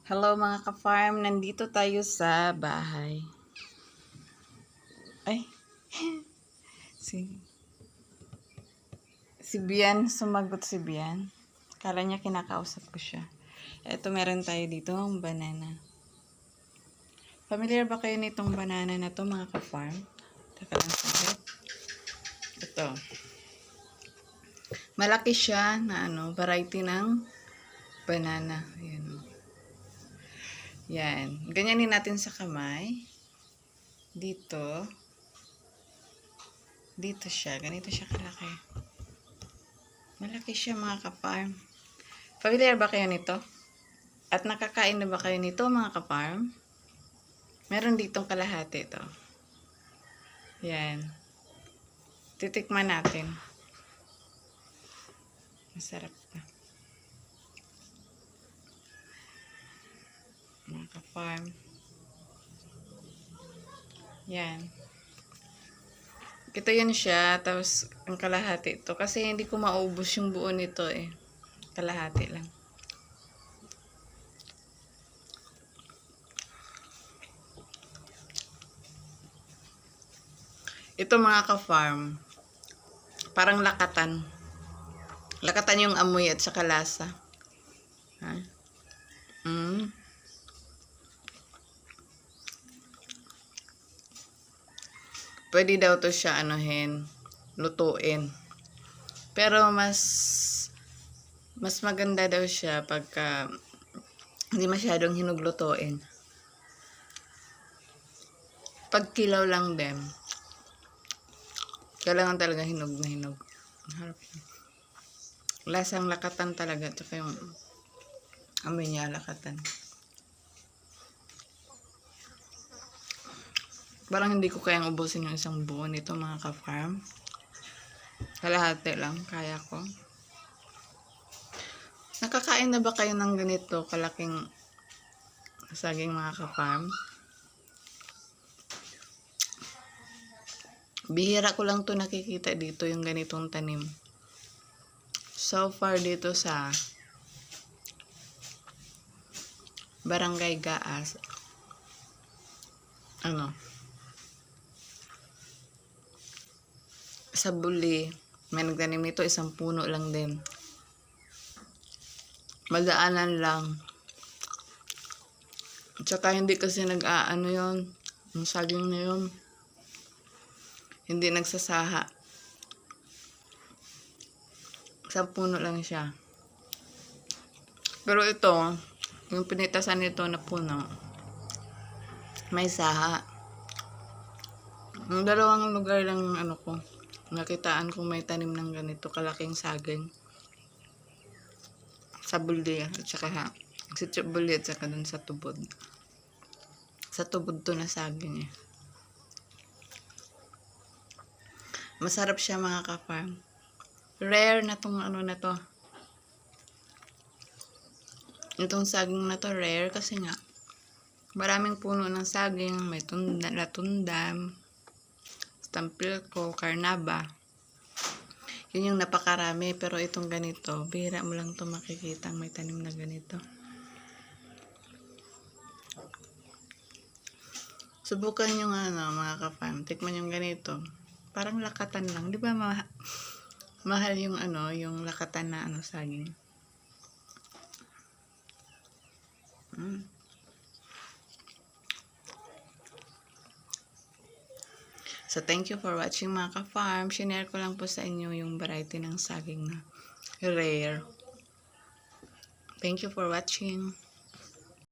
Hello mga ka-farm, nandito tayo sa bahay. Ay, si, si Bian, sumagot si Bian. Kala niya kinakausap ko siya. Ito meron tayo dito, ang banana. Familiar ba kayo nitong banana na to mga ka-farm? Taka lang saglit. Ito. Malaki siya na variety ng banana. Ayan. Yan. Ganyanin natin sa kamay. Dito. Dito siya. Ganito siya kalaki. Malaki siya mga ka-farm. Familiar ba kayo nito? At nakakain na ba kayo nito mga ka-farm? Meron ditong kalahati ito. Yan. Titikman natin. Masarap na. Mga ka-farm. Yan. Ito yan siya. Tapos ang kalahati ito. Kasi hindi ko maubos yung buo nito eh. Kalahati lang. Ito mga ka-farm. Parang lakatan. Lakatan yung amoy at saka lasa. Ha? Pwede daw to siya lutuin. Pero mas maganda daw siya pagka hindi masyadong hinuglutuin. Pag kilaw lang din. Kailangan talaga hinog na hinog. Harap niya. Lasang lakatan talaga. Tsaka yung amoy niya lakatan. Parang hindi ko kayang ubusin yung isang buo nito mga ka-farm. Kalahati lang. Kaya ko. Nakakain na ba kayo ng ganito kalaking saging mga ka-farm? Bihira ko lang to nakikita dito yung ganitong tanim. So far dito sa Barangay Gaas. Sa Buli, may nagtanim nito, isang puno lang din. Madaanan lang. Tsaka hindi kasi yun, yung saging na yun. Hindi nagsasaha. Isang puno lang siya. Pero ito, yung pinitasan nito na puno, may saha. Yung dalawang lugar lang ko, nakitaan kong may tanim ng ganito kalaking saging. Sa Buli at saka sa Buli at saka dun sa Tubod. Sa Tubod to na saging eh. Masarap siya mga ka-farm. Rare na tong na to. Itong saging na to rare kasi nga maraming puno ng saging, may latundam, stampilco, carnaba. Yun yung napakarami, pero itong ganito, bihira mo lang to makikita may tanim na ganito. Subukan yung mga ka-farm, tikman yung ganito. Parang lakatan lang, di ba mahal yung yung lakatan na saging. So, thank you for watching mga ka-farm. Shinare ko lang po sa inyo yung variety ng saging na rare. Thank you for watching.